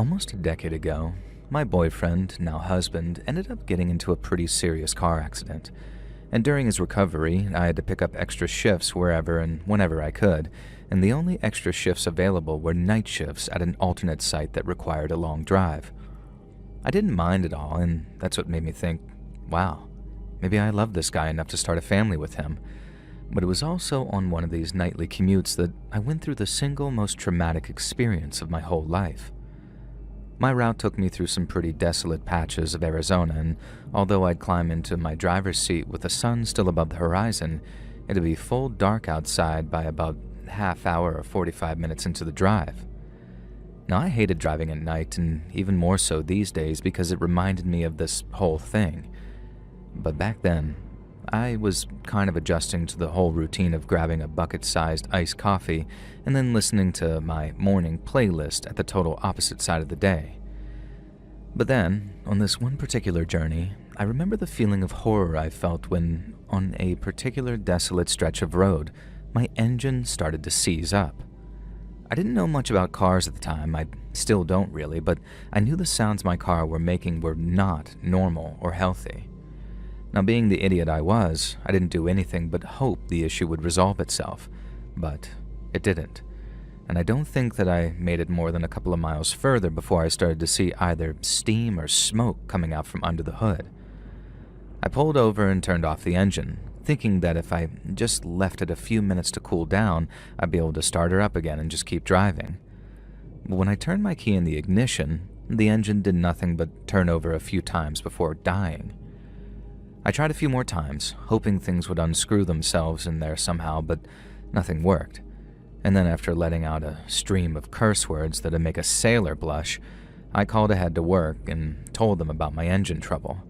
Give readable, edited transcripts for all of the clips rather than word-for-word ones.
Almost a decade ago, my boyfriend, now husband, ended up getting into a pretty serious car accident. And during his recovery, I had to pick up extra shifts wherever and whenever I could, and the only extra shifts available were night shifts at an alternate site that required a long drive. I didn't mind at all, and that's what made me think, wow, maybe I love this guy enough to start a family with him. But it was also on one of these nightly commutes that I went through the single most traumatic experience of my whole life. My route took me through some pretty desolate patches of Arizona, and although I'd climb into my driver's seat with the sun still above the horizon, it'd be full dark outside by about half hour or 45 minutes into the drive. Now, I hated driving at night, and even more so these days because it reminded me of this whole thing. But back then, I was kind of adjusting to the whole routine of grabbing a bucket-sized iced coffee and then listening to my morning playlist at the total opposite side of the day. But then, on this one particular journey, I remember the feeling of horror I felt when, on a particular desolate stretch of road, my engine started to seize up. I didn't know much about cars at the time, I still don't really, but I knew the sounds my car were making were not normal or healthy. Now, being the idiot I was, I didn't do anything but hope the issue would resolve itself, but it didn't. And I don't think that I made it more than a couple of miles further before I started to see either steam or smoke coming out from under the hood. I pulled over and turned off the engine, thinking that if I just left it a few minutes to cool down, I'd be able to start her up again and just keep driving. But when I turned my key in the ignition, the engine did nothing but turn over a few times before dying. I tried a few more times, hoping things would unscrew themselves in there somehow, but nothing worked. And then after letting out a stream of curse words that'd make a sailor blush, I called ahead to work and told them about my engine trouble.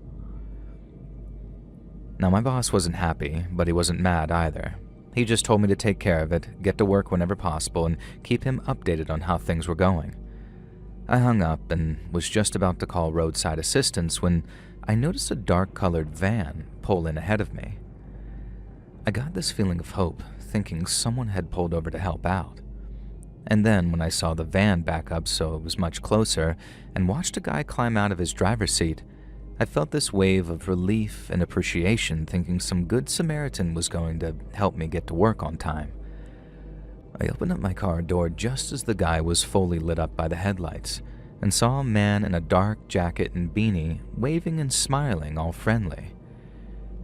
Now, my boss wasn't happy, but he wasn't mad either. He just told me to take care of it, get to work whenever possible, and keep him updated on how things were going. I hung up and was just about to call roadside assistance when I noticed a dark-colored van pull in ahead of me. I got this feeling of hope, thinking someone had pulled over to help out. And then when I saw the van back up so it was much closer and watched a guy climb out of his driver's seat, I felt this wave of relief and appreciation, thinking some good Samaritan was going to help me get to work on time. I opened up my car door just as the guy was fully lit up by the headlights, and saw a man in a dark jacket and beanie waving and smiling, all friendly.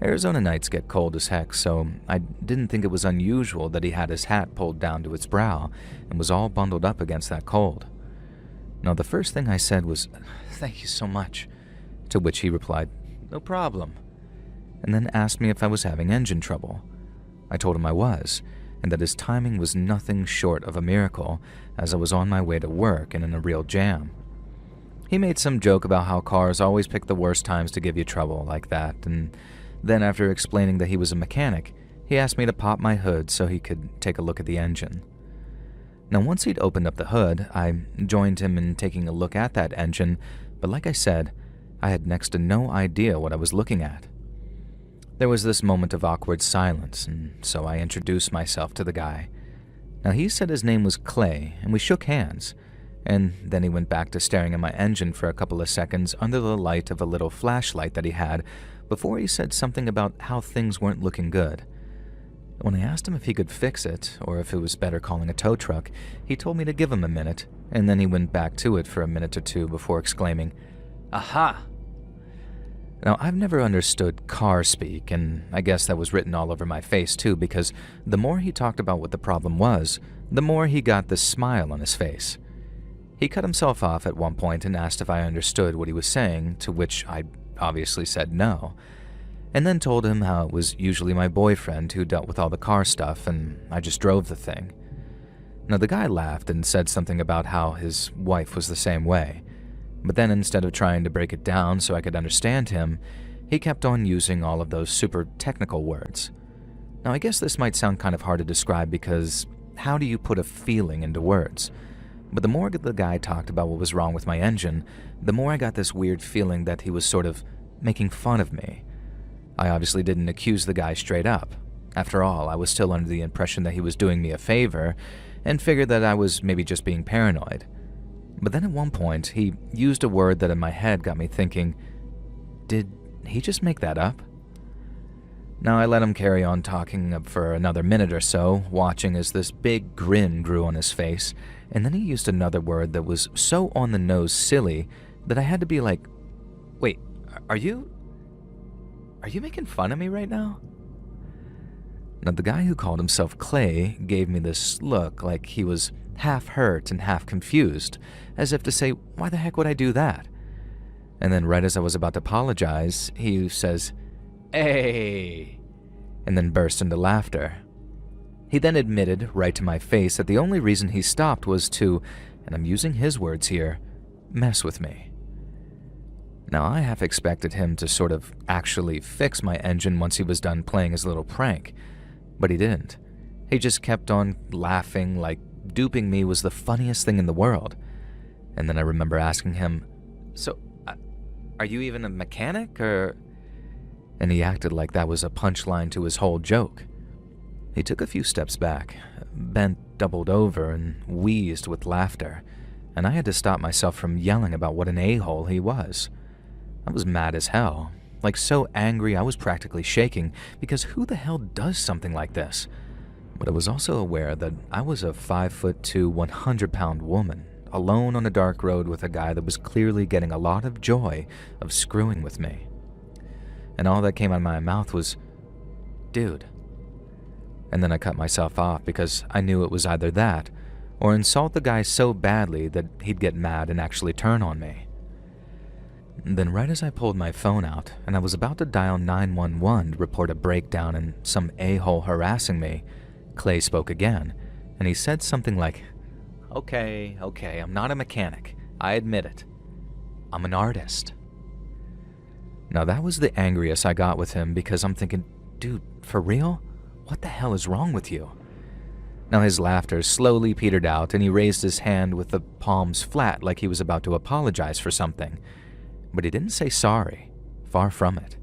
Arizona nights get cold as heck, so I didn't think it was unusual that he had his hat pulled down to his brow and was all bundled up against that cold. Now, the first thing I said was, "Thank you so much," to which he replied, "No problem," and then asked me if I was having engine trouble. I told him I was, and that his timing was nothing short of a miracle, as I was on my way to work and in a real jam. He made some joke about how cars always pick the worst times to give you trouble like that, and then after explaining that he was a mechanic, he asked me to pop my hood so he could take a look at the engine. Now, once he'd opened up the hood, I joined him in taking a look at that engine, but like I said, I had next to no idea what I was looking at. There was this moment of awkward silence, and so I introduced myself to the guy. Now, he said his name was Clay, and we shook hands, and then he went back to staring at my engine for a couple of seconds under the light of a little flashlight that he had before he said something about how things weren't looking good. When I asked him if he could fix it, or if it was better calling a tow truck, he told me to give him a minute, and then he went back to it for a minute or two before exclaiming, "Aha!" Now, I've never understood car speak, and I guess that was written all over my face too, because the more he talked about what the problem was, the more he got this smile on his face. He cut himself off at one point and asked if I understood what he was saying, to which I obviously said no, and then told him how it was usually my boyfriend who dealt with all the car stuff and I just drove the thing. Now, the guy laughed and said something about how his wife was the same way, but then instead of trying to break it down so I could understand him, he kept on using all of those super technical words. Now, I guess this might sound kind of hard to describe because how do you put a feeling into words? But the more the guy talked about what was wrong with my engine, the more I got this weird feeling that he was sort of making fun of me. I obviously didn't accuse the guy straight up. After all, I was still under the impression that he was doing me a favor, and figured that I was maybe just being paranoid. But then at one point, he used a word that in my head got me thinking, did he just make that up? Now, I let him carry on talking for another minute or so, watching as this big grin grew on his face, and then he used another word that was so on the nose silly that I had to be like, wait, are you making fun of me right now? Now, the guy who called himself Clay gave me this look like he was half hurt and half confused, as if to say, why the heck would I do that? And then right as I was about to apologize, he says, "Hey," and then burst into laughter. He then admitted right to my face that the only reason he stopped was to, and I'm using his words here, mess with me. Now, I half expected him to sort of actually fix my engine once he was done playing his little prank, but he didn't. He just kept on laughing like duping me was the funniest thing in the world. And then I remember asking him, "So, are you even a mechanic, or?" And he acted like that was a punchline to his whole joke. He took a few steps back, bent doubled over, and wheezed with laughter, and I had to stop myself from yelling about what an a-hole he was. I was mad as hell, like so angry I was practically shaking, because who the hell does something like this? But I was also aware that I was a 5'2", 100-pound woman, alone on a dark road with a guy that was clearly getting a lot of joy of screwing with me. And all that came out of my mouth was, "Dude." And then I cut myself off because I knew it was either that or insult the guy so badly that he'd get mad and actually turn on me. Then right as I pulled my phone out and I was about to dial 911 to report a breakdown and some a-hole harassing me, Clay spoke again, and he said something like, Okay, I'm not a mechanic. I admit it. I'm an artist." Now that was the angriest I got with him because I'm thinking, dude, for real? What the hell is wrong with you? Now his laughter slowly petered out and he raised his hand with the palms flat like he was about to apologize for something. But he didn't say sorry. Far from it.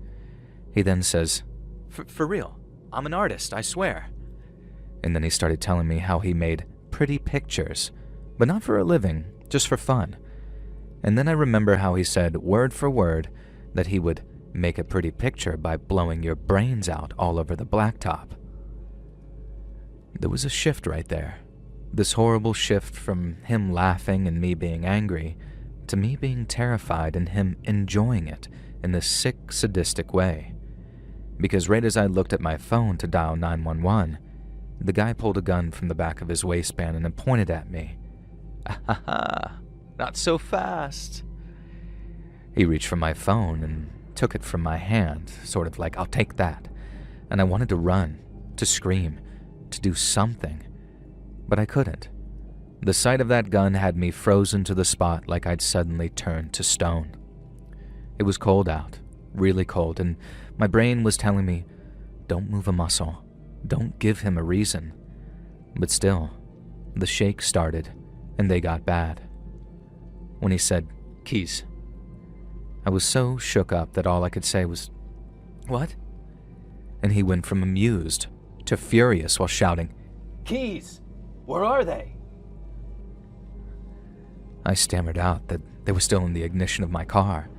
He then says, For real, I'm an artist, I swear." And then he started telling me how he made pretty pictures, but not for a living, just for fun. And then I remember how he said, word for word, that he would make a pretty picture by blowing your brains out all over the blacktop. There was a shift right there. This horrible shift from him laughing and me being angry to me being terrified and him enjoying it in this sick, sadistic way. Because right as I looked at my phone to dial 911, the guy pulled a gun from the back of his waistband and pointed at me. "Ah, not so fast." He reached for my phone and took it from my hand, sort of like, "I'll take that." And I wanted to run, to scream, to do something, but I couldn't. The sight of that gun had me frozen to the spot like I'd suddenly turned to stone. It was cold out, really cold, and my brain was telling me, don't move a muscle. Don't give him a reason. But still, the shakes started, and they got bad. When he said, "Keys," I was so shook up that all I could say was, "What?" And he went from amused to furious while shouting, "Keys! Where are they?" I stammered out that they were still in the ignition of my car,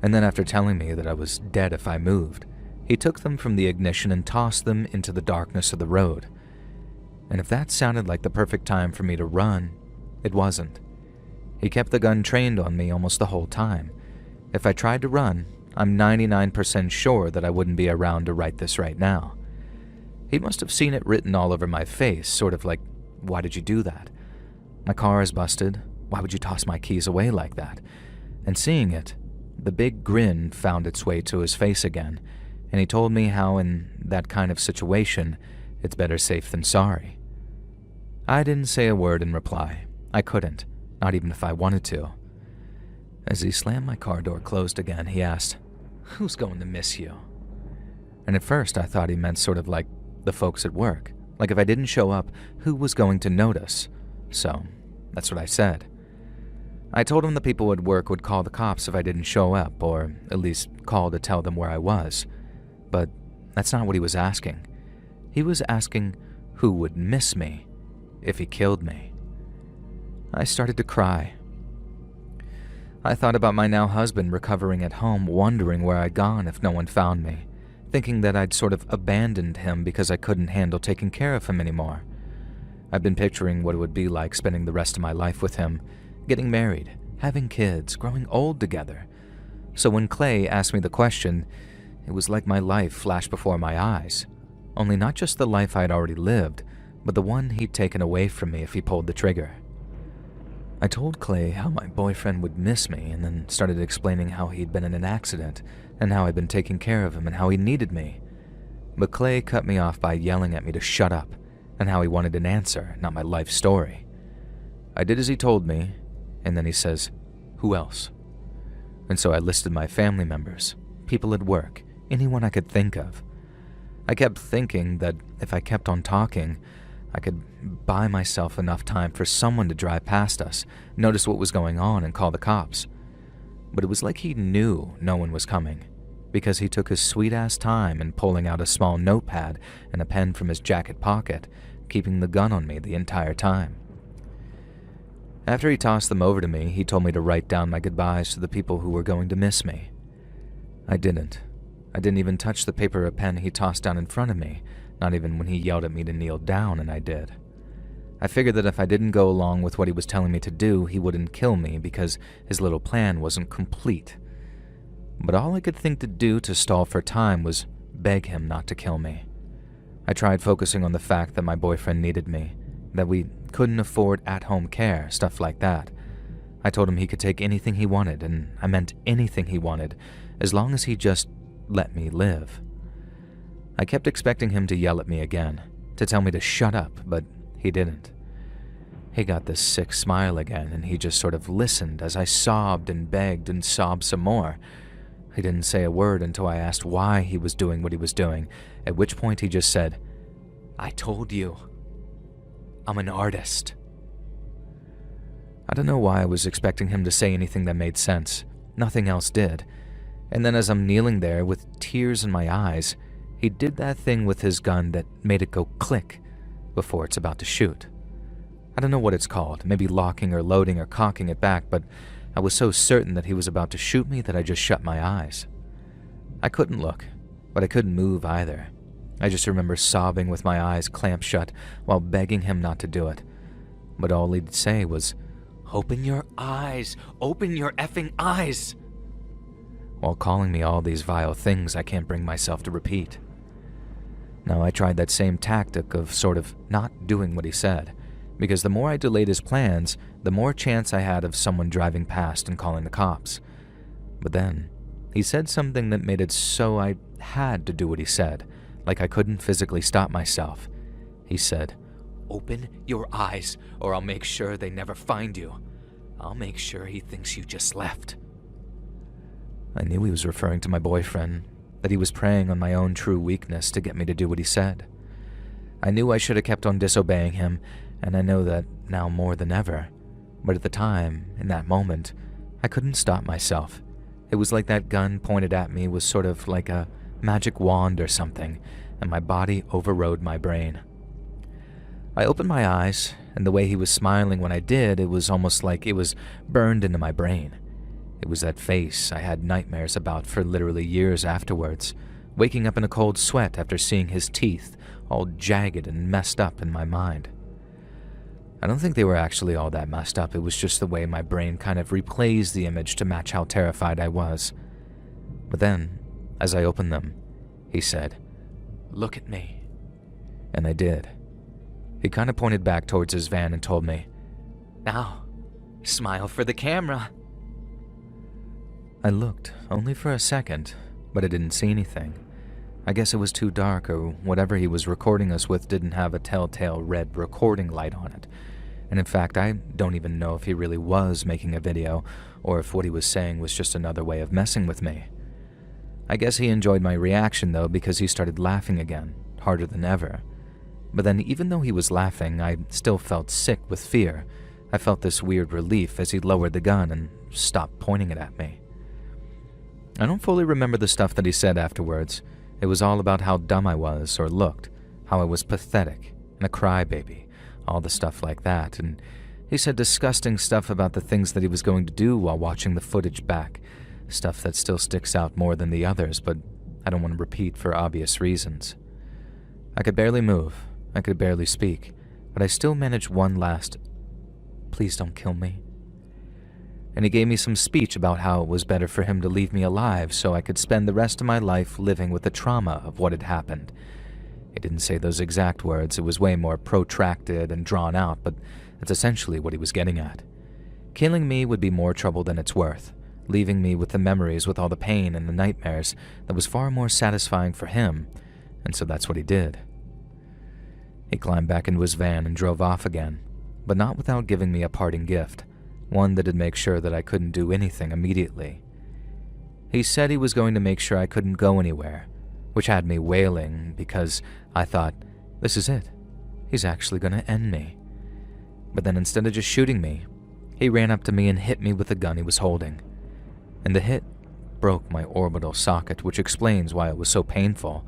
and then after telling me that I was dead if I moved, he took them from the ignition and tossed them into the darkness of the road. And if that sounded like the perfect time for me to run, it wasn't. He kept the gun trained on me almost the whole time. If I tried to run, I'm 99% sure that I wouldn't be around to write this right now. He must have seen it written all over my face, sort of like, "Why did you do that? My car is busted. Why would you toss my keys away like that?" And seeing it, the big grin found its way to his face again, and he told me how in that kind of situation, it's better safe than sorry. I didn't say a word in reply. I couldn't, not even if I wanted to. As he slammed my car door closed again, he asked, "Who's going to miss you?" And at first I thought he meant sort of like the folks at work, like if I didn't show up, who was going to notice? So that's what I said. I told him the people at work would call the cops if I didn't show up, or at least call to tell them where I was. But that's not what he was asking. He was asking who would miss me if he killed me. I started to cry, I thought about my now husband recovering at home, wondering where I'd gone if no one found me, thinking that I'd sort of abandoned him because I couldn't handle taking care of him anymore. I've been picturing what it would be like spending the rest of my life with him, getting married, having kids, growing old together. So when Clay asked me the question, it was like my life flashed before my eyes. Only not just the life I had already lived, but the one he'd taken away from me if he pulled the trigger. I told Clay how my boyfriend would miss me and then started explaining how he'd been in an accident and how I'd been taking care of him and how he needed me. But Clay cut me off by yelling at me to shut up and how he wanted an answer, not my life story. I did as he told me, and then he says, "Who else?" And so I listed my family members, people at work, anyone I could think of. I kept thinking that if I kept on talking, I could buy myself enough time for someone to drive past us, notice what was going on, and call the cops. But it was like he knew no one was coming, because he took his sweet-ass time in pulling out a small notepad and a pen from his jacket pocket, keeping the gun on me the entire time. After he tossed them over to me, he told me to write down my goodbyes to the people who were going to miss me. I didn't. I didn't even touch the paper or pen he tossed down in front of me, not even when he yelled at me to kneel down, and I did. I figured that if I didn't go along with what he was telling me to do, he wouldn't kill me because his little plan wasn't complete. But all I could think to do to stall for time was beg him not to kill me. I tried focusing on the fact that my boyfriend needed me, that we couldn't afford at-home care, stuff like that. I told him he could take anything he wanted, and I meant anything he wanted, as long as he just let me live. I kept expecting him to yell at me again, to tell me to shut up, but he didn't. He got this sick smile again, and he just sort of listened as I sobbed and begged and sobbed some more. He didn't say a word until I asked why he was doing what he was doing, at which point he just said, "I told you. I'm an artist." I don't know why I was expecting him to say anything that made sense. Nothing else did. And then as I'm kneeling there with tears in my eyes, he did that thing with his gun that made it go click before it's about to shoot. I don't know what it's called, maybe locking or loading or cocking it back, but I was so certain that he was about to shoot me that I just shut my eyes. I couldn't look, but I couldn't move either. I just remember sobbing with my eyes clamped shut while begging him not to do it. But all he'd say was, "Open your eyes! Open your effing eyes!" while calling me all these vile things I can't bring myself to repeat. Now I tried that same tactic of sort of not doing what he said, because the more I delayed his plans, the more chance I had of someone driving past and calling the cops. But then, he said something that made it so I had to do what he said, like I couldn't physically stop myself. He said, "Open your eyes, or I'll make sure they never find you. I'll make sure he thinks you just left." I knew he was referring to my boyfriend, that he was preying on my own true weakness to get me to do what he said. I knew I should have kept on disobeying him, and I know that now more than ever. But at the time, in that moment, I couldn't stop myself. It was like that gun pointed at me was sort of like a magic wand or something, and my body overrode my brain. I opened my eyes, and the way he was smiling when I did, it was almost like it was burned into my brain. It was that face I had nightmares about for literally years afterwards, waking up in a cold sweat after seeing his teeth all jagged and messed up in my mind. I don't think they were actually all that messed up, it was just the way my brain kind of replays the image to match how terrified I was. But then, as I opened them, he said, "Look at me." And I did. He kind of pointed back towards his van and told me, "Now, smile for the camera." I looked, only for a second, but I didn't see anything. I guess it was too dark, or whatever he was recording us with didn't have a telltale red recording light on it. And in fact, I don't even know if he really was making a video, or if what he was saying was just another way of messing with me. I guess he enjoyed my reaction though, because he started laughing again, harder than ever. But then even though he was laughing, I still felt sick with fear. I felt this weird relief as he lowered the gun and stopped pointing it at me. I don't fully remember the stuff that he said afterwards. It was all about how dumb I was or looked, how I was pathetic and a crybaby, all the stuff like that, and He said disgusting stuff about the things that he was going to do while watching the footage back, stuff that still sticks out more than the others, but I don't want to repeat for obvious reasons. I could barely move, I could barely speak, but I still managed one last, "Please don't kill me." And he gave me some speech about how it was better for him to leave me alive so I could spend the rest of my life living with the trauma of what had happened. He didn't say those exact words, it was way more protracted and drawn out, but that's essentially what he was getting at. Killing me would be more trouble than it's worth, leaving me with the memories with all the pain and the nightmares that was far more satisfying for him, and so that's what he did. He climbed back into his van and drove off again, but not without giving me a parting gift, one that'd make sure that I couldn't do anything immediately. He said he was going to make sure I couldn't go anywhere, which had me wailing because I thought, this is it. He's actually going to end me. But then instead of just shooting me, he ran up to me and hit me with the gun he was holding. And the hit broke my orbital socket, which explains why it was so painful.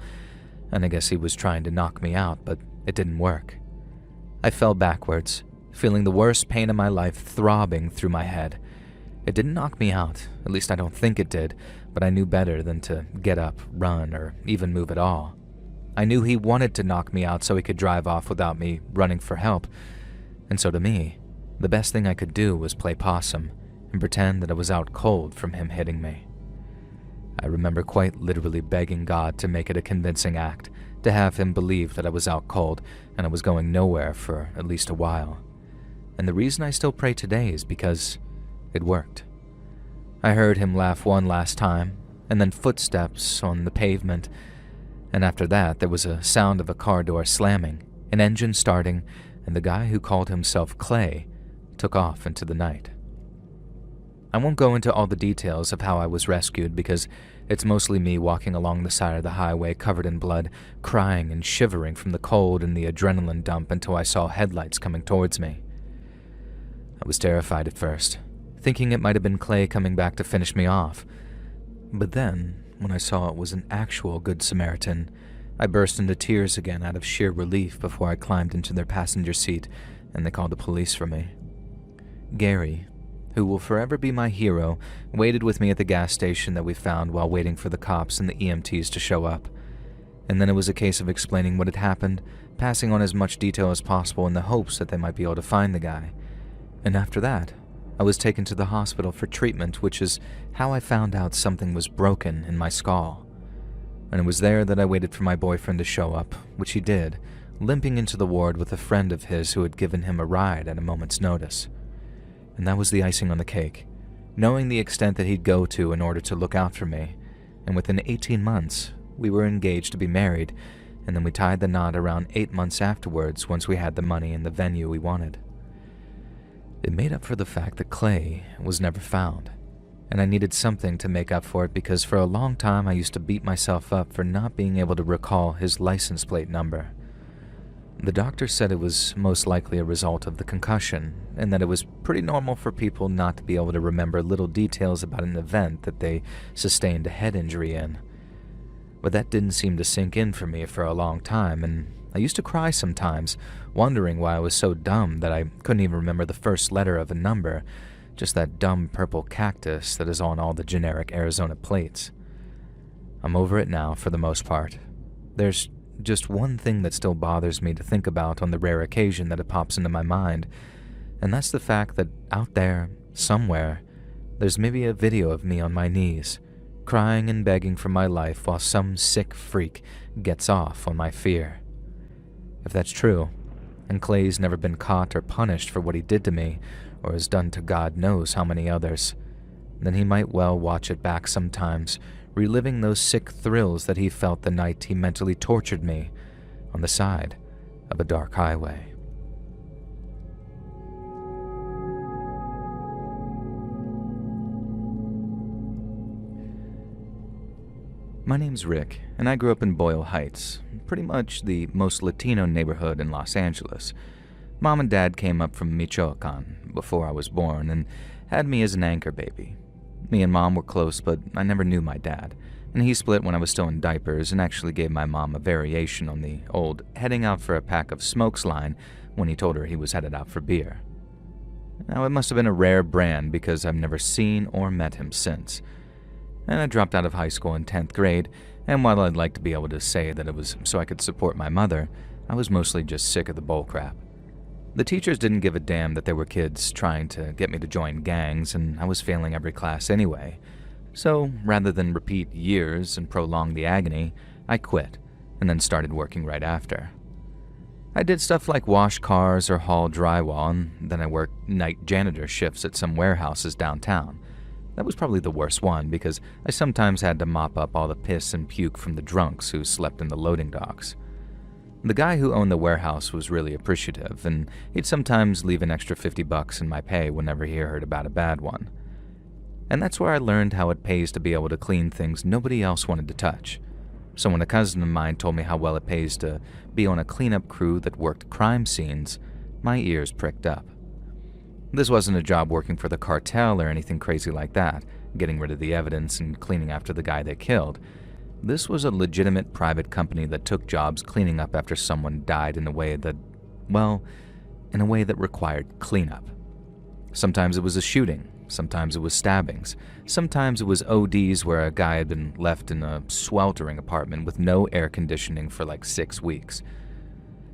And I guess he was trying to knock me out, but it didn't work. I fell backwards, feeling the worst pain of my life throbbing through my head. It didn't knock me out, at least I don't think it did, but I knew better than to get up, run, or even move at all. I knew he wanted to knock me out so he could drive off without me running for help. And so to me, the best thing I could do was play possum and pretend that I was out cold from him hitting me. I remember quite literally begging God to make it a convincing act, to have him believe that I was out cold and I was going nowhere for at least a while. And the reason I still pray today is because it worked. I heard him laugh one last time, and then footsteps on the pavement, and after that there was a sound of a car door slamming, an engine starting, and the guy who called himself Clay took off into the night. I won't go into all the details of how I was rescued because it's mostly me walking along the side of the highway covered in blood, crying and shivering from the cold and the adrenaline dump until I saw headlights coming towards me. I was terrified at first, thinking it might have been Clay coming back to finish me off. But then, when I saw it was an actual Good Samaritan, I burst into tears again out of sheer relief before I climbed into their passenger seat and they called the police for me. Gary, who will forever be my hero, waited with me at the gas station that we found while waiting for the cops and the EMTs to show up. And then it was a case of explaining what had happened, passing on as much detail as possible in the hopes that they might be able to find the guy. And after that, I was taken to the hospital for treatment, which is how I found out something was broken in my skull. And it was there that I waited for my boyfriend to show up, which he did, limping into the ward with a friend of his who had given him a ride at a moment's notice. And that was the icing on the cake, knowing the extent that he'd go to in order to look out for me. And within 18 months, we were engaged to be married, and then we tied the knot around 8 months afterwards once we had the money and the venue we wanted. It made up for the fact that Clay was never found, and I needed something to make up for it because for a long time I used to beat myself up for not being able to recall his license plate number. The doctor said it was most likely a result of the concussion, and that it was pretty normal for people not to be able to remember little details about an event that they sustained a head injury in. But that didn't seem to sink in for me for a long time, and I used to cry sometimes, wondering why I was so dumb that I couldn't even remember the first letter of a number, just that dumb purple cactus that is on all the generic Arizona plates. I'm over it now for the most part. There's just one thing that still bothers me to think about on the rare occasion that it pops into my mind, and that's the fact that out there, somewhere, there's maybe a video of me on my knees, crying and begging for my life while some sick freak gets off on my fear. If that's true, and Clay's never been caught or punished for what he did to me, or has done to God knows how many others, then he might well watch it back sometimes, reliving those sick thrills that he felt the night he mentally tortured me on the side of a dark highway. My name's Rick, and I grew up in Boyle Heights, pretty much the most Latino neighborhood in Los Angeles. Mom and Dad came up from Michoacan before I was born and had me as an anchor baby. Me and Mom were close, but I never knew my dad, and he split when I was still in diapers and actually gave my mom a variation on the old heading out for a pack of smokes line when he told her he was headed out for beer. Now, it must have been a rare brand because I've never seen or met him since. And I dropped out of high school in 10th grade, and while I'd like to be able to say that it was so I could support my mother, I was mostly just sick of the bullcrap. The teachers didn't give a damn that there were kids trying to get me to join gangs, and I was failing every class anyway. So, rather than repeat years and prolong the agony, I quit, and then started working right after. I did stuff like wash cars or haul drywall, and then I worked night janitor shifts at some warehouses downtown. That was probably the worst one because I sometimes had to mop up all the piss and puke from the drunks who slept in the loading docks. The guy who owned the warehouse was really appreciative, and he'd sometimes leave an extra $50 in my pay whenever he heard about a bad one. And that's where I learned how it pays to be able to clean things nobody else wanted to touch. So when a cousin of mine told me how well it pays to be on a cleanup crew that worked crime scenes, my ears pricked up. This wasn't a job working for the cartel or anything crazy like that, getting rid of the evidence and cleaning after the guy they killed. This was a legitimate private company that took jobs cleaning up after someone died in a way that, well, in a way that required cleanup. Sometimes it was a shooting, sometimes it was stabbings, sometimes it was ODs where a guy had been left in a sweltering apartment with no air conditioning for like 6 weeks.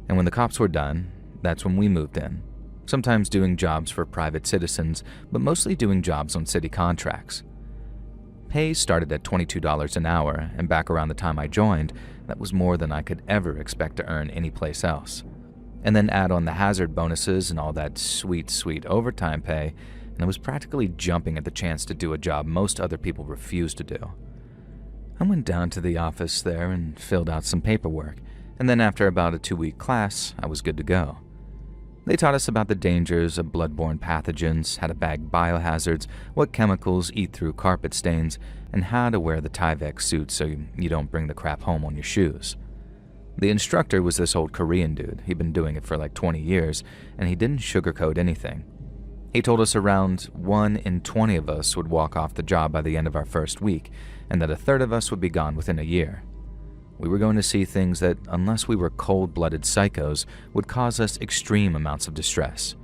And when the cops were done, that's when we moved in. Sometimes doing jobs for private citizens, but mostly doing jobs on city contracts. Pay started at $22 an hour, and back around the time I joined, that was more than I could ever expect to earn anyplace else. And then add on the hazard bonuses and all that sweet, sweet overtime pay, and I was practically jumping at the chance to do a job most other people refused to do. I went down to the office there and filled out some paperwork, and then after about a 2-week class, I was good to go. They taught us about the dangers of bloodborne pathogens, how to bag biohazards, what chemicals eat through carpet stains, and how to wear the Tyvek suit so you don't bring the crap home on your shoes. The instructor was this old Korean dude. He'd been doing it for like 20 years, and he didn't sugarcoat anything. He told us around 1 in 20 of us would walk off the job by the end of our first week, and that a third of us would be gone within a year. We were going to see things that, unless we were cold-blooded psychos, would cause us extreme amounts of distress.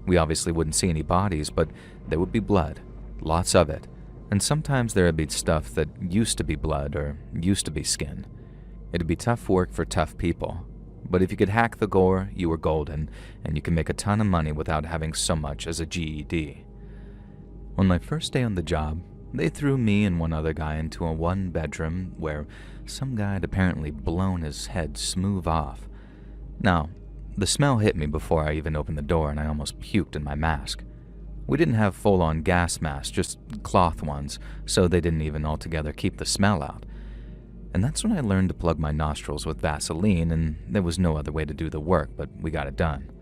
We obviously wouldn't see any bodies, but there would be blood, lots of it, and sometimes there would be stuff that used to be blood or used to be skin. It'd be tough work for tough people, but if you could hack the gore, you were golden, and you could make a ton of money without having so much as a GED. On my first day on the job, they threw me and one other guy into a 1-bedroom where some guy had apparently blown his head smooth off. Now, the smell hit me before I even opened the door, and I almost puked in my mask. We didn't have full-on gas masks, just cloth ones, so they didn't even altogether keep the smell out. And that's when I learned to plug my nostrils with Vaseline, and there was no other way to do the work, but we got it done.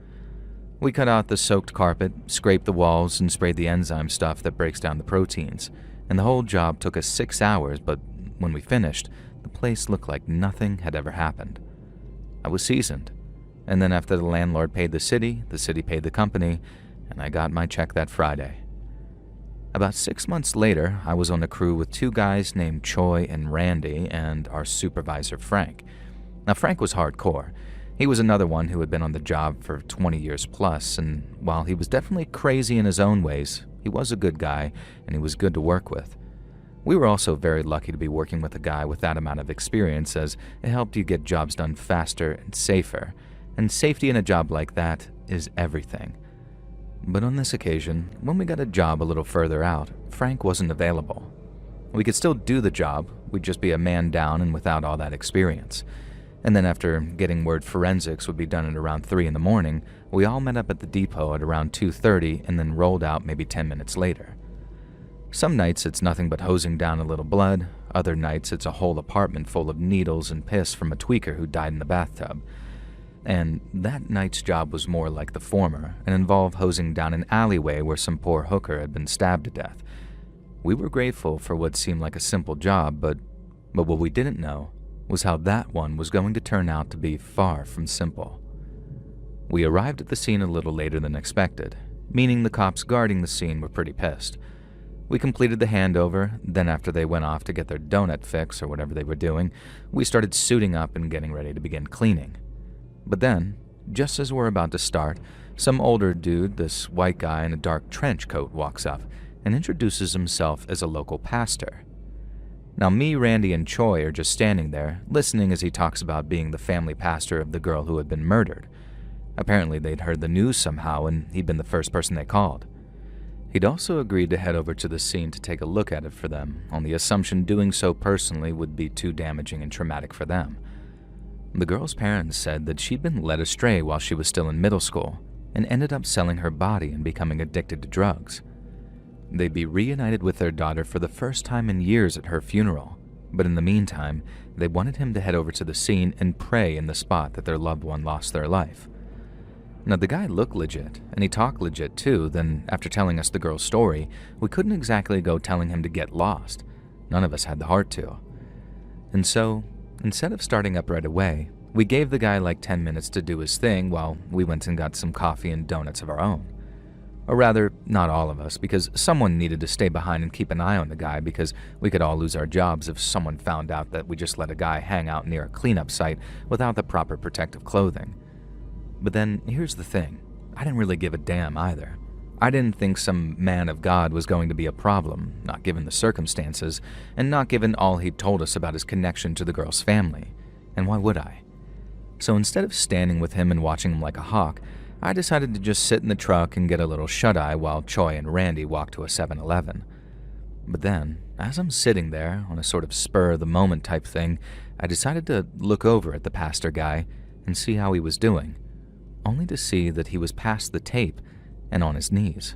We cut out the soaked carpet, scraped the walls, and sprayed the enzyme stuff that breaks down the proteins, and the whole job took us 6 hours, but when we finished, the place looked like nothing had ever happened. I was seasoned, and then after the landlord paid the city paid the company, and I got my check that Friday. About 6 months later, I was on a crew with 2 guys named Choi and Randy and our supervisor Frank. Now Frank was hardcore. He was another one who had been on the job for 20 years plus, and while he was definitely crazy in his own ways, he was a good guy and he was good to work with. We were also very lucky to be working with a guy with that amount of experience, as it helped you get jobs done faster and safer, and safety in a job like that is everything. But on this occasion, when we got a job a little further out, Frank wasn't available. We could still do the job, we'd just be a man down and without all that experience. And then after getting word forensics would be done at around 3 in the morning, we all met up at the depot at around 2:30 and then rolled out maybe 10 minutes later. Some nights it's nothing but hosing down a little blood, other nights it's a whole apartment full of needles and piss from a tweaker who died in the bathtub. And that night's job was more like the former and involved hosing down an alleyway where some poor hooker had been stabbed to death. We were grateful for what seemed like a simple job, but what we didn't know was how that one was going to turn out to be far from simple. We arrived at the scene a little later than expected, meaning the cops guarding the scene were pretty pissed. We completed the handover, then after they went off to get their donut fix or whatever they were doing, we started suiting up and getting ready to begin cleaning. But then, just as we're about to start, some older dude, this white guy in a dark trench coat, walks up and introduces himself as a local pastor. Now me, Randy, and Choi are just standing there, listening as he talks about being the family pastor of the girl who had been murdered. Apparently they'd heard the news somehow and he'd been the first person they called. He'd also agreed to head over to the scene to take a look at it for them, on the assumption doing so personally would be too damaging and traumatic for them. The girl's parents said that she'd been led astray while she was still in middle school and ended up selling her body and becoming addicted to drugs. They'd be reunited with their daughter for the first time in years at her funeral, but in the meantime, they wanted him to head over to the scene and pray in the spot that their loved one lost their life. Now, the guy looked legit, and he talked legit too, then after telling us the girl's story, we couldn't exactly go telling him to get lost. None of us had the heart to. And so, instead of starting up right away, we gave the guy like 10 minutes to do his thing while we went and got some coffee and donuts of our own. Or rather, not all of us, because someone needed to stay behind and keep an eye on the guy because we could all lose our jobs if someone found out that we just let a guy hang out near a cleanup site without the proper protective clothing. But then, here's the thing. I didn't really give a damn either. I didn't think some man of God was going to be a problem, not given the circumstances, and not given all he'd told us about his connection to the girl's family. And why would I? So instead of standing with him and watching him like a hawk, I decided to just sit in the truck and get a little shut-eye while Choi and Randy walked to a 7-Eleven. But then, as I'm sitting there, on a sort of spur-of-the-moment type thing, I decided to look over at the pastor guy and see how he was doing, only to see that he was past the tape and on his knees.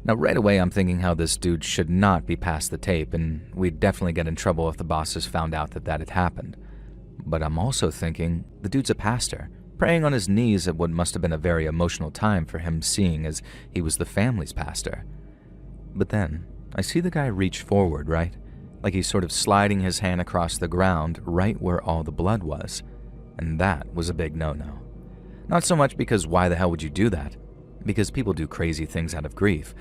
Now right away I'm thinking how this dude should not be past the tape, and we'd definitely get in trouble if the bosses found out that had happened. But I'm also thinking, the dude's a pastor, praying on his knees at what must have been a very emotional time for him, seeing as he was the family's pastor. But then, I see the guy reach forward, right? Like he's sort of sliding his hand across the ground right where all the blood was. And that was a big no-no. Not so much because why the hell would you do that? Because people do crazy things out of grief.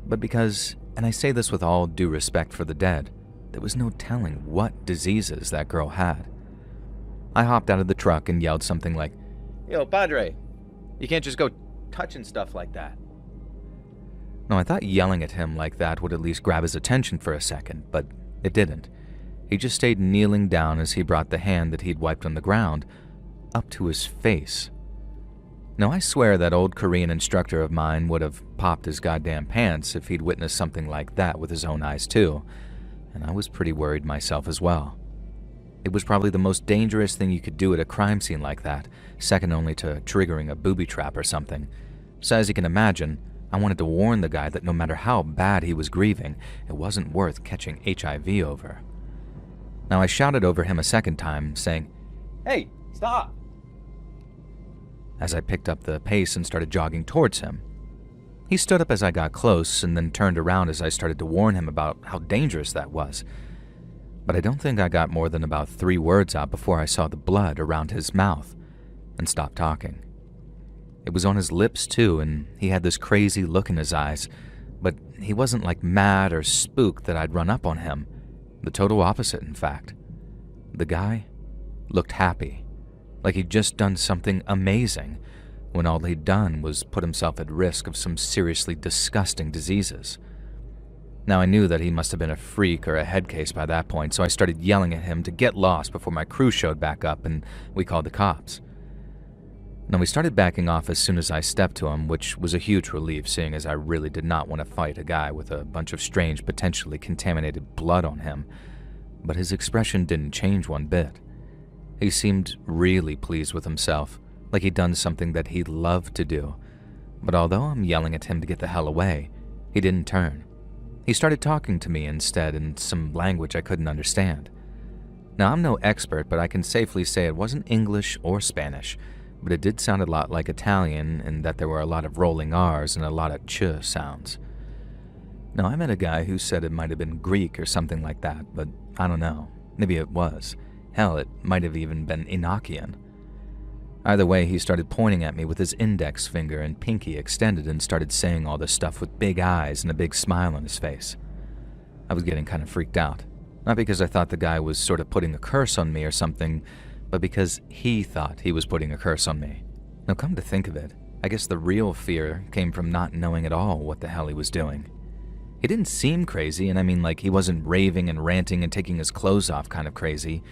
But because, and I say this with all due respect for the dead, there was no telling what diseases that girl had. I hopped out of the truck and yelled something like, "Yo, Padre, you can't just go touching stuff like that." No, I thought yelling at him like that would at least grab his attention for a second, but it didn't. He just stayed kneeling down as he brought the hand that he'd wiped on the ground up to his face. Now, I swear that old Korean instructor of mine would have popped his goddamn pants if he'd witnessed something like that with his own eyes too, and I was pretty worried myself as well. It was probably the most dangerous thing you could do at a crime scene like that, second only to triggering a booby trap or something. So as you can imagine, I wanted to warn the guy that no matter how bad he was grieving, it wasn't worth catching HIV over. Now I shouted over him a second time, saying, "Hey, stop!" as I picked up the pace and started jogging towards him. He stood up as I got close and then turned around as I started to warn him about how dangerous that was. But I don't think I got more than about 3 words out before I saw the blood around his mouth and stopped talking. It was on his lips too, and he had this crazy look in his eyes, but he wasn't like mad or spooked that I'd run up on him. The total opposite, in fact. The guy looked happy, like he'd just done something amazing, when all he'd done was put himself at risk of some seriously disgusting diseases. Now I knew that he must have been a freak or a head case by that point, so I started yelling at him to get lost before my crew showed back up and we called the cops. Now we started backing off as soon as I stepped to him, which was a huge relief seeing as I really did not want to fight a guy with a bunch of strange, potentially contaminated blood on him. But his expression didn't change one bit. He seemed really pleased with himself, like he'd done something that he loved to do. But although I'm yelling at him to get the hell away, he didn't turn. He started talking to me instead in some language I couldn't understand. Now, I'm no expert, but I can safely say it wasn't English or Spanish, but it did sound a lot like Italian in that there were a lot of rolling R's and a lot of ch sounds. Now, I met a guy who said it might have been Greek or something like that, but I don't know. Maybe it was. Hell, it might have even been Enochian. Either way, he started pointing at me with his index finger and pinky extended and started saying all this stuff with big eyes and a big smile on his face. I was getting kind of freaked out. Not because I thought the guy was sort of putting a curse on me or something, but because he thought he was putting a curse on me, Now come to think of it, I guess the real fear came from not knowing at all what the hell he was doing. He didn't seem crazy, and I mean like he wasn't raving and ranting and taking his clothes off kind of crazy.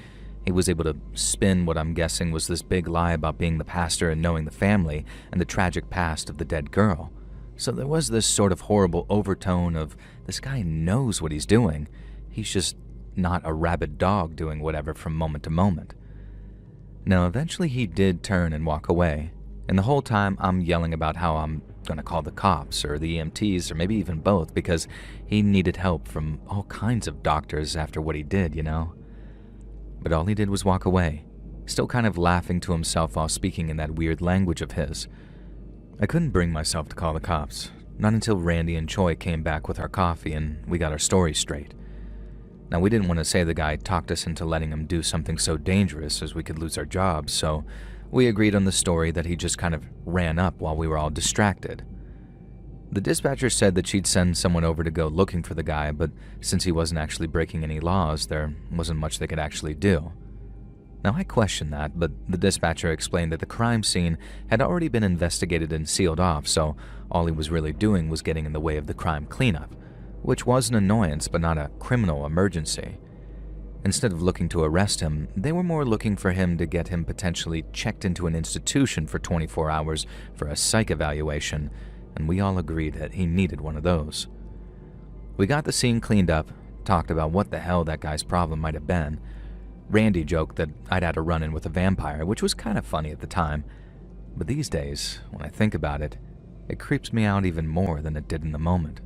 He was able to spin what I'm guessing was this big lie about being the pastor and knowing the family and the tragic past of the dead girl. So there was this sort of horrible overtone of, this guy knows what he's doing. He's just not a rabid dog doing whatever from moment to moment. Now, eventually he did turn and walk away, and the whole time I'm yelling about how I'm gonna call the cops or the EMTs or maybe even both because he needed help from all kinds of doctors after what he did, you know? But all he did was walk away, still kind of laughing to himself while speaking in that weird language of his. I couldn't bring myself to call the cops, not until Randy and Choi came back with our coffee and we got our story straight. Now, we didn't want to say the guy talked us into letting him do something so dangerous as we could lose our jobs, so we agreed on the story that he just kind of ran up while we were all distracted. The dispatcher said that she'd send someone over to go looking for the guy, but since he wasn't actually breaking any laws, there wasn't much they could actually do. Now, I questioned that, but the dispatcher explained that the crime scene had already been investigated and sealed off, so all he was really doing was getting in the way of the crime cleanup, which was an annoyance but not a criminal emergency. Instead of looking to arrest him, they were more looking for him to get him potentially checked into an institution for 24 hours for a psych evaluation, and we all agreed that he needed one of those. We got the scene cleaned up, talked about what the hell that guy's problem might have been. Randy joked that I'd had a run-in with a vampire, which was kind of funny at the time, but these days, when I think about it, it creeps me out even more than it did in the moment.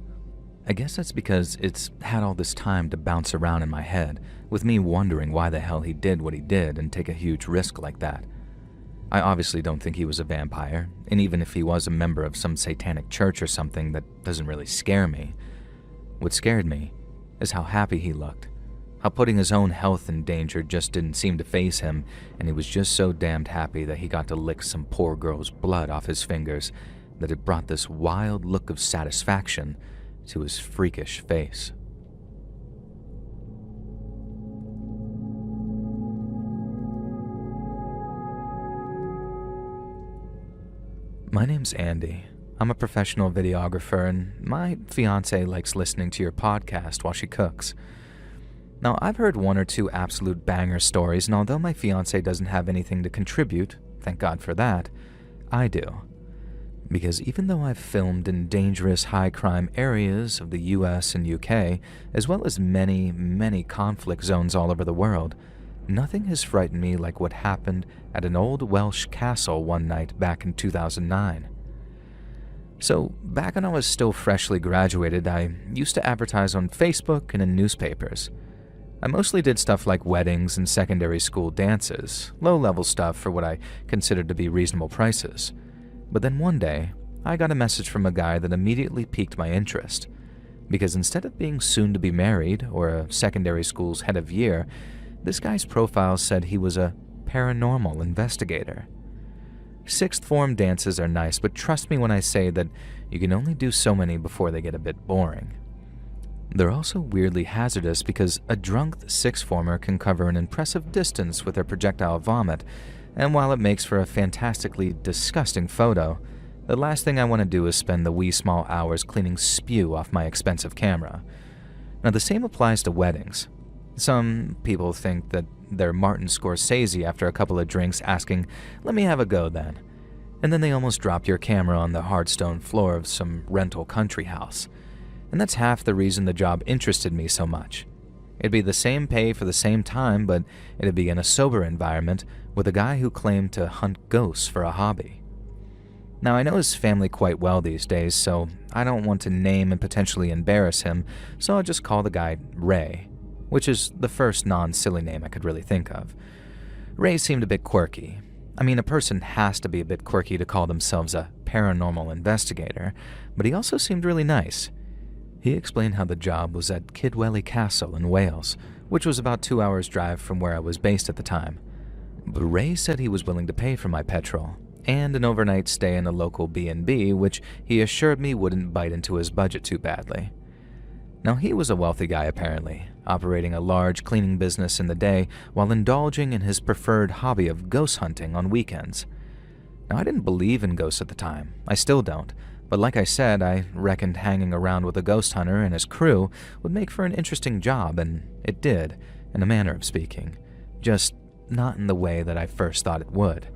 I guess that's because it's had all this time to bounce around in my head, with me wondering why the hell he did what he did and take a huge risk like that. I obviously don't think he was a vampire, and even if he was a member of some satanic church or something, that doesn't really scare me. What scared me is how happy he looked, how putting his own health in danger just didn't seem to faze him, and he was just so damned happy that he got to lick some poor girl's blood off his fingers that it brought this wild look of satisfaction to his freakish face. My name's Andy. I'm a professional videographer, and my fiance likes listening to your podcast while she cooks. Now, I've heard one or two absolute banger stories, and although my fiance doesn't have anything to contribute, thank God for that, I do. Because even though I've filmed in dangerous high-crime areas of the US and UK, as well as many, many conflict zones all over the world, nothing has frightened me like what happened at an old Welsh castle one night back in 2009. So, back when I was still freshly graduated, I used to advertise on Facebook and in newspapers. I mostly did stuff like weddings and secondary school dances, low-level stuff for what I considered to be reasonable prices. But then one day, I got a message from a guy that immediately piqued my interest, because instead of being soon to be married or a secondary school's head of year, this guy's profile said he was a paranormal investigator. Sixth form dances are nice, but trust me when I say that you can only do so many before they get a bit boring. They're also weirdly hazardous because a drunk sixth former can cover an impressive distance with their projectile vomit, and while it makes for a fantastically disgusting photo, the last thing I want to do is spend the wee small hours cleaning spew off my expensive camera. Now, the same applies to weddings. Some people think that they're Martin Scorsese after a couple of drinks asking, "Let me have a go then." And then they almost drop your camera on the hard stone floor of some rental country house. And that's half the reason the job interested me so much. It'd be the same pay for the same time, but it'd be in a sober environment with a guy who claimed to hunt ghosts for a hobby. Now, I know his family quite well these days, so I don't want to name and potentially embarrass him, so I'll just call the guy Ray, which is the first non-silly name I could really think of. Ray seemed a bit quirky. I mean, a person has to be a bit quirky to call themselves a paranormal investigator, but he also seemed really nice. He explained how the job was at Kidwelly Castle in Wales, which was about 2 hours' drive from where I was based at the time. But Ray said he was willing to pay for my petrol, and an overnight stay in a local B&B, which he assured me wouldn't bite into his budget too badly. Now, he was a wealthy guy apparently, operating a large cleaning business in the day while indulging in his preferred hobby of ghost hunting on weekends. Now, I didn't believe in ghosts at the time. I still don't. But like I said, I reckoned hanging around with a ghost hunter and his crew would make for an interesting job, and it did, in a manner of speaking. Just not in the way that I first thought it would.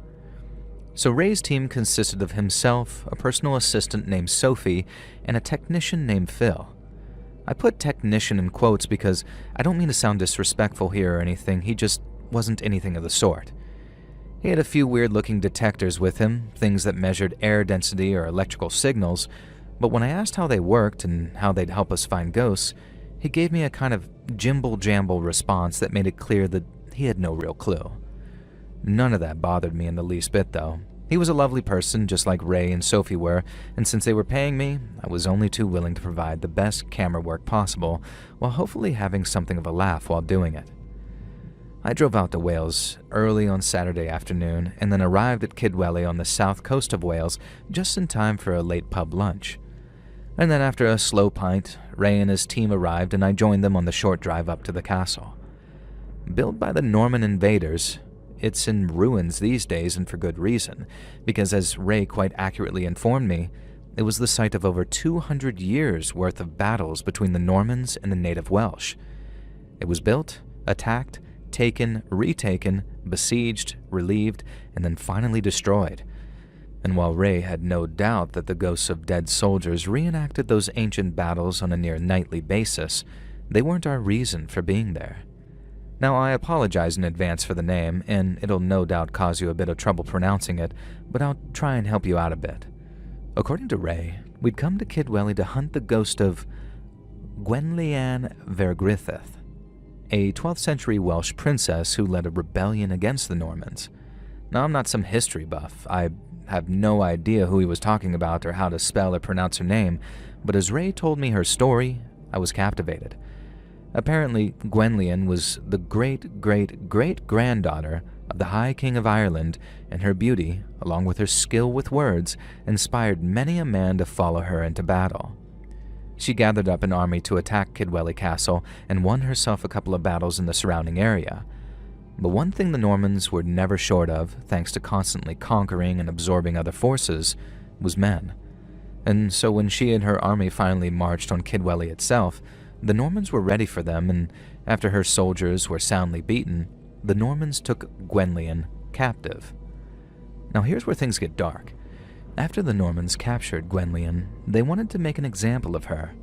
So Ray's team consisted of himself, a personal assistant named Sophie, and a technician named Phil. I put technician in quotes because I don't mean to sound disrespectful here or anything, he just wasn't anything of the sort. He had a few weird-looking detectors with him, things that measured air density or electrical signals, but when I asked how they worked and how they'd help us find ghosts, he gave me a kind of jimble-jamble response that made it clear that he had no real clue. None of that bothered me in the least bit, though. He was a lovely person, just like Ray and Sophie were, and since they were paying me, I was only too willing to provide the best camera work possible, while hopefully having something of a laugh while doing it. I drove out to Wales early on Saturday afternoon and then arrived at Kidwelly on the south coast of Wales just in time for a late pub lunch. And then after a slow pint, Ray and his team arrived and I joined them on the short drive up to the castle. Built by the Norman invaders, it's in ruins these days and for good reason, because as Ray quite accurately informed me, it was the site of over 200 years' worth of battles between the Normans and the native Welsh. It was built, attacked, taken, retaken, besieged, relieved, and then finally destroyed. And while Ray had no doubt that the ghosts of dead soldiers reenacted those ancient battles on a near nightly basis, they weren't our reason for being there. Now, I apologize in advance for the name, and it'll no doubt cause you a bit of trouble pronouncing it, but I'll try and help you out a bit. According to Ray, we'd come to Kidwelly to hunt the ghost of Gwenllian Vergrythyth, a 12th century Welsh princess who led a rebellion against the Normans. Now, I'm not some history buff. I have no idea who he was talking about or how to spell or pronounce her name, but as Ray told me her story, I was captivated. Apparently, Gwenllian was the great-great-great-granddaughter of the High King of Ireland, and her beauty, along with her skill with words, inspired many a man to follow her into battle. She gathered up an army to attack Kidwelly Castle and won herself a couple of battles in the surrounding area. But one thing the Normans were never short of, thanks to constantly conquering and absorbing other forces, was men. And so when she and her army finally marched on Kidwelly itself, the Normans were ready for them, and after her soldiers were soundly beaten, the Normans took Gwenllian captive. Now here's where things get dark. After the Normans captured Gwenllian, they wanted to make an example of her,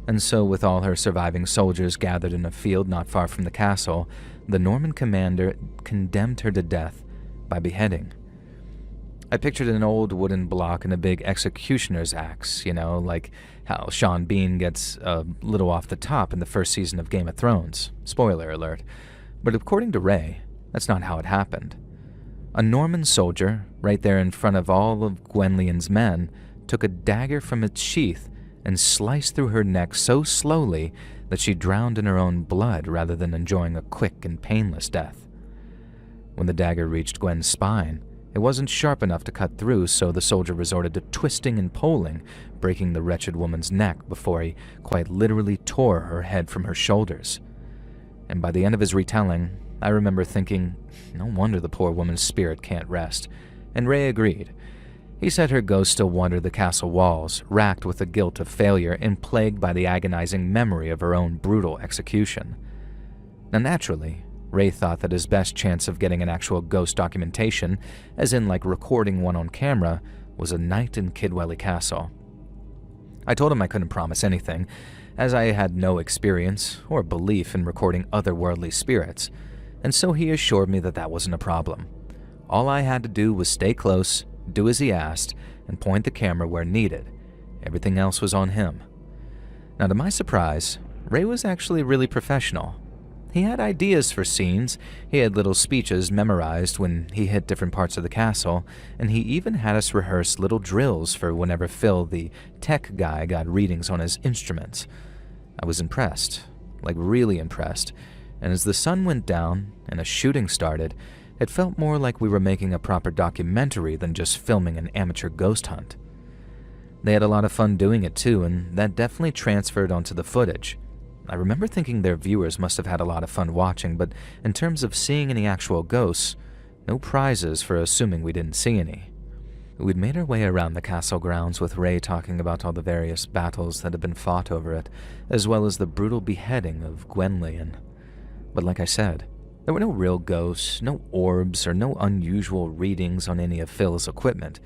and so with all her surviving soldiers gathered in a field not far from the castle, the Norman commander condemned her to death by beheading. I pictured an old wooden block and a big executioner's axe, like how Sean Bean gets a little off the top in the first season of Game of Thrones. Spoiler alert. But according to Ray, that's not how it happened. A Norman soldier, right there in front of all of Gwenllian's men, took a dagger from its sheath and sliced through her neck so slowly that she drowned in her own blood rather than enjoying a quick and painless death. When the dagger reached Gwen's spine, it wasn't sharp enough to cut through, so the soldier resorted to twisting and pulling, breaking the wretched woman's neck before he quite literally tore her head from her shoulders. And by the end of his retelling, I remember thinking, no wonder the poor woman's spirit can't rest, and Ray agreed. He said her ghost still wandered the castle walls, racked with the guilt of failure and plagued by the agonizing memory of her own brutal execution. Now naturally, Ray thought that his best chance of getting an actual ghost documentation, as in like recording one on camera, was a night in Kidwelly Castle. I told him I couldn't promise anything, as I had no experience or belief in recording otherworldly spirits, and so he assured me that that wasn't a problem. All I had to do was stay close, do as he asked, and point the camera where needed. Everything else was on him. Now, to my surprise, Ray was actually really professional. He had ideas for scenes, he had little speeches memorized when he hit different parts of the castle, and he even had us rehearse little drills for whenever Phil, the tech guy, got readings on his instruments. I was impressed, like really impressed, and as the sun went down and a shooting started, it felt more like we were making a proper documentary than just filming an amateur ghost hunt. They had a lot of fun doing it too, and that definitely transferred onto the footage. I remember thinking their viewers must have had a lot of fun watching, but in terms of seeing any actual ghosts, no prizes for assuming we didn't see any. We'd made our way around the castle grounds with Ray talking about all the various battles that had been fought over it, as well as the brutal beheading of Gwenllian. But like I said, there were no real ghosts, no orbs, or no unusual readings on any of Phil's equipment,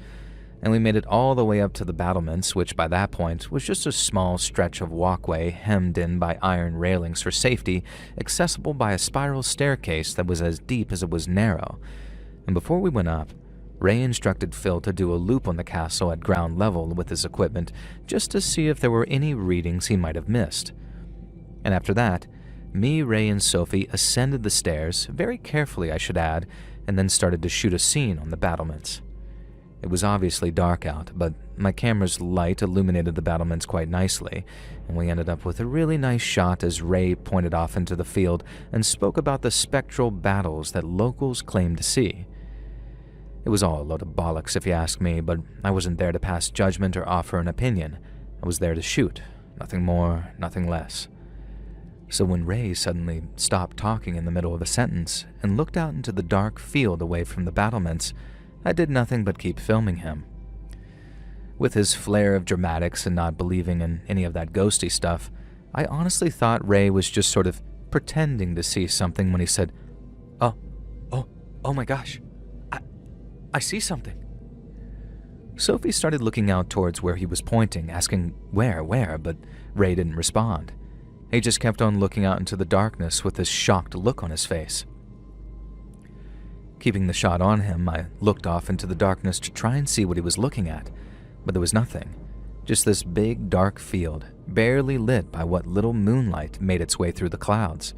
and we made it all the way up to the battlements, which by that point was just a small stretch of walkway hemmed in by iron railings for safety, accessible by a spiral staircase that was as deep as it was narrow. And before we went up, Ray instructed Phil to do a loop on the castle at ground level with his equipment just to see if there were any readings he might have missed. And after that, me, Ray, and Sophie ascended the stairs, very carefully I should add, and then started to shoot a scene on the battlements. It was obviously dark out, but my camera's light illuminated the battlements quite nicely, and we ended up with a really nice shot as Ray pointed off into the field and spoke about the spectral battles that locals claimed to see. It was all a load of bollocks if you ask me, but I wasn't there to pass judgment or offer an opinion. I was there to shoot, nothing more, nothing less. So when Ray suddenly stopped talking in the middle of a sentence and looked out into the dark field away from the battlements, I did nothing but keep filming him. With his flair of dramatics and not believing in any of that ghosty stuff, I honestly thought Ray was just sort of pretending to see something when he said, Oh my gosh. I see something. Sophie started looking out towards where he was pointing, asking where, but Ray didn't respond. He just kept on looking out into the darkness with this shocked look on his face. Keeping the shot on him, I looked off into the darkness to try and see what he was looking at, but there was nothing. Just this big, dark field, barely lit by what little moonlight made its way through the clouds.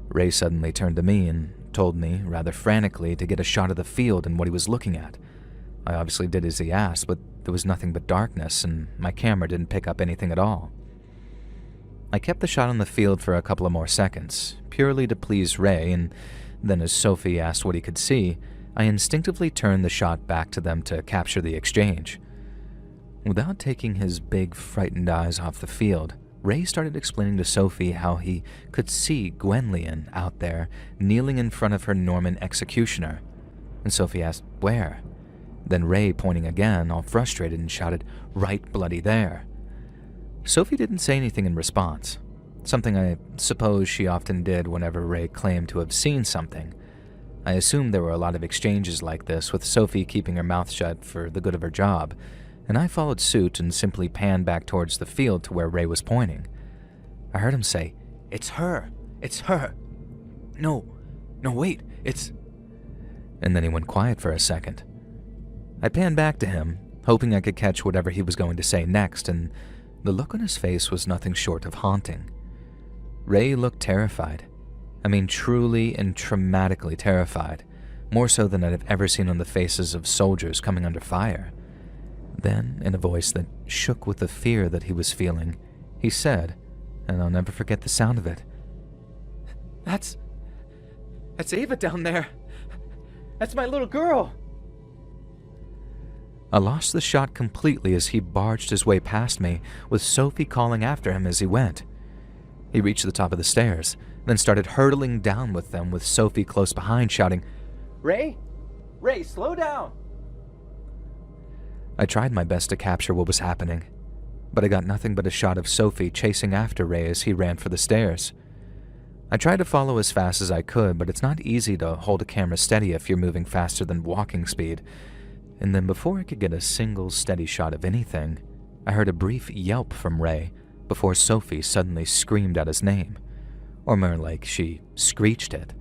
Ray suddenly turned to me and told me, rather frantically, to get a shot of the field and what he was looking at. I obviously did as he asked, but there was nothing but darkness, and my camera didn't pick up anything at all. I kept the shot on the field for a couple of more seconds, purely to please Ray, and then as Sophie asked what he could see, I instinctively turned the shot back to them to capture the exchange. Without taking his big, frightened eyes off the field, Ray started explaining to Sophie how he could see Gwenllian out there, kneeling in front of her Norman executioner. And Sophie asked, where? Then Ray, pointing again, all frustrated, and shouted, right bloody there. Sophie didn't say anything in response, something I suppose she often did whenever Ray claimed to have seen something. I assumed there were a lot of exchanges like this, with Sophie keeping her mouth shut for the good of her job, and I followed suit and simply panned back towards the field to where Ray was pointing. I heard him say, it's her! It's her! No, wait, it's... And then he went quiet for a second. I panned back to him, hoping I could catch whatever he was going to say next, and the look on his face was nothing short of haunting. Ray looked terrified. I mean, truly and traumatically terrified, more so than I'd have ever seen on the faces of soldiers coming under fire. Then, in a voice that shook with the fear that he was feeling, he said, and I'll never forget the sound of it, That's Ava down there. That's my little girl. I lost the shot completely as he barged his way past me, with Sophie calling after him as he went. He reached the top of the stairs, then started hurtling down with them, with Sophie close behind shouting, Ray, slow down! I tried my best to capture what was happening, but I got nothing but a shot of Sophie chasing after Ray as he ran for the stairs. I tried to follow as fast as I could, but it's not easy to hold a camera steady if you're moving faster than walking speed. And then before I could get a single steady shot of anything, I heard a brief yelp from Ray before Sophie suddenly screamed out his name, or more like she screeched it,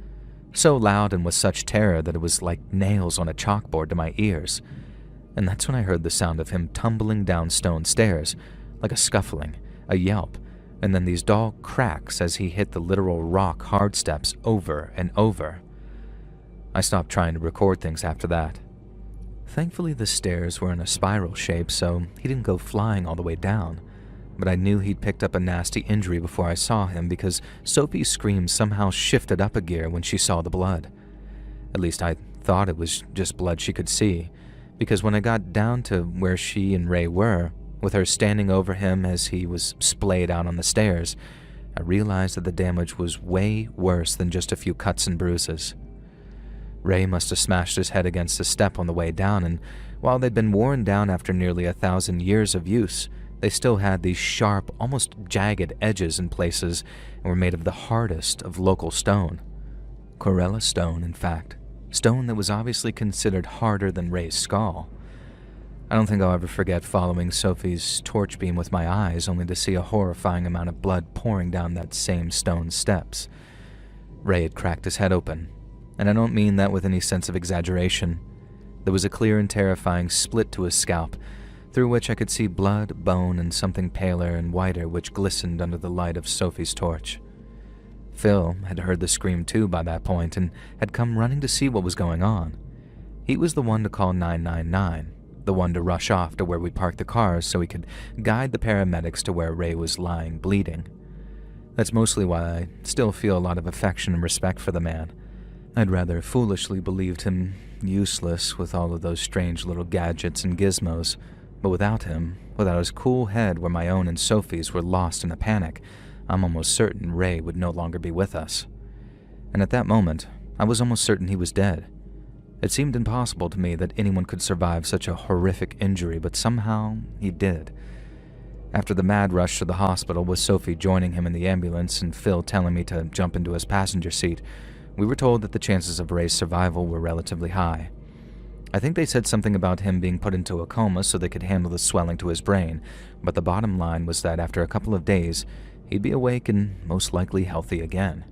so loud and with such terror that it was like nails on a chalkboard to my ears. And that's when I heard the sound of him tumbling down stone stairs, like a scuffling, a yelp, and then these dull cracks as he hit the literal rock hard steps over and over. I stopped trying to record things after that. Thankfully, the stairs were in a spiral shape, so he didn't go flying all the way down, but I knew he'd picked up a nasty injury before I saw him because Sophie's scream somehow shifted up a gear when she saw the blood. At least I thought it was just blood she could see, because when I got down to where she and Ray were, with her standing over him as he was splayed out on the stairs, I realized that the damage was way worse than just a few cuts and bruises. Ray must have smashed his head against a step on the way down, and while they'd been worn down after nearly 1,000 years of use, they still had these sharp, almost jagged edges in places and were made of the hardest of local stone. Corella stone, in fact. Stone that was obviously considered harder than Ray's skull. I don't think I'll ever forget following Sophie's torch beam with my eyes, only to see a horrifying amount of blood pouring down that same stone steps. Ray had cracked his head open, and I don't mean that with any sense of exaggeration. There was a clear and terrifying split to his scalp, through which I could see blood, bone, and something paler and whiter which glistened under the light of Sophie's torch. Phil had heard the scream too by that point and had come running to see what was going on. He was the one to call 999, the one to rush off to where we parked the cars so he could guide the paramedics to where Ray was lying bleeding. That's mostly why I still feel a lot of affection and respect for the man. I'd rather foolishly believed him useless with all of those strange little gadgets and gizmos, but without him, without his cool head where my own and Sophie's were lost in a panic, I'm almost certain Ray would no longer be with us. And at that moment, I was almost certain he was dead. It seemed impossible to me that anyone could survive such a horrific injury, but somehow he did. After the mad rush to the hospital with Sophie joining him in the ambulance and Phil telling me to jump into his passenger seat, we were told that the chances of Ray's survival were relatively high. I think they said something about him being put into a coma so they could handle the swelling to his brain, but the bottom line was that after a couple of days, he'd be awake and most likely healthy again.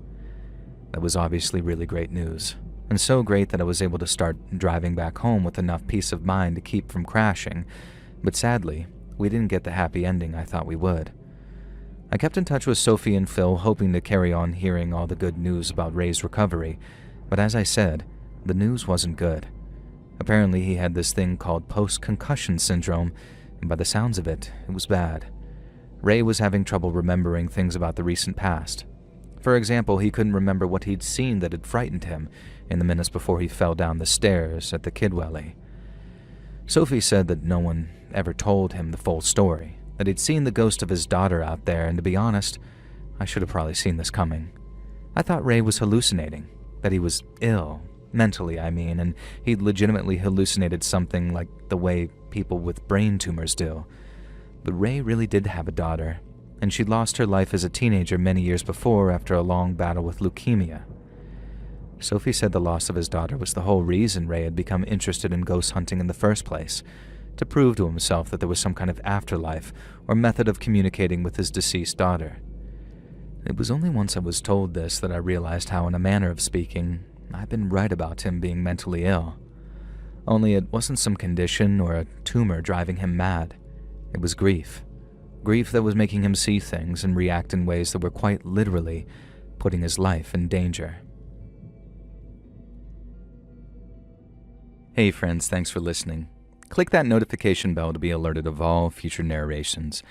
That was obviously really great news, and so great that I was able to start driving back home with enough peace of mind to keep from crashing, but sadly, we didn't get the happy ending I thought we would. I kept in touch with Sophie and Phil, hoping to carry on hearing all the good news about Ray's recovery, but as I said, the news wasn't good. Apparently he had this thing called post-concussion syndrome, and by the sounds of it, it was bad. Ray was having trouble remembering things about the recent past. For example, he couldn't remember what he'd seen that had frightened him in the minutes before he fell down the stairs at the Kidwelly. Sophie said that no one ever told him the full story, that he'd seen the ghost of his daughter out there, and to be honest, I should have probably seen this coming. I thought Ray was hallucinating, that he was ill, mentally I mean, and he'd legitimately hallucinated something like the way people with brain tumors do. But Ray really did have a daughter, and she'd lost her life as a teenager many years before after a long battle with leukemia. Sophie said the loss of his daughter was the whole reason Ray had become interested in ghost hunting in the first place, to prove to himself that there was some kind of afterlife or method of communicating with his deceased daughter. It was only once I was told this that I realized how, in a manner of speaking, I'd been right about him being mentally ill. Only it wasn't some condition or a tumor driving him mad. It was grief. Grief that was making him see things and react in ways that were quite literally putting his life in danger. Hey friends, thanks for listening. Click that notification bell to be alerted of all future narrations.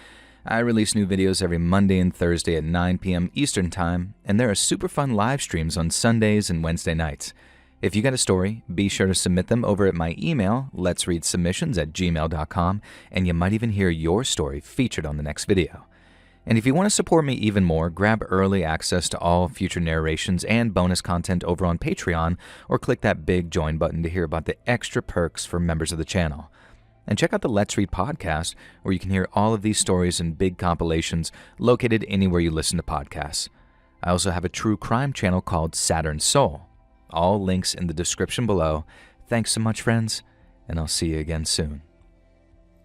I release new videos every Monday and Thursday at 9 p.m. Eastern Time, and there are super fun live streams on Sundays and Wednesday nights. If you got a story, be sure to submit them over at my email, letsreadsubmissions@gmail.com, and you might even hear your story featured on the next video. And if you want to support me even more, grab early access to all future narrations and bonus content over on Patreon, or click that big join button to hear about the extra perks for members of the channel. And check out the Let's Read podcast, where you can hear all of these stories in big compilations located anywhere you listen to podcasts. I also have a true crime channel called Saturn Soul. All links in the description below. Thanks so much, friends, and I'll see you again soon.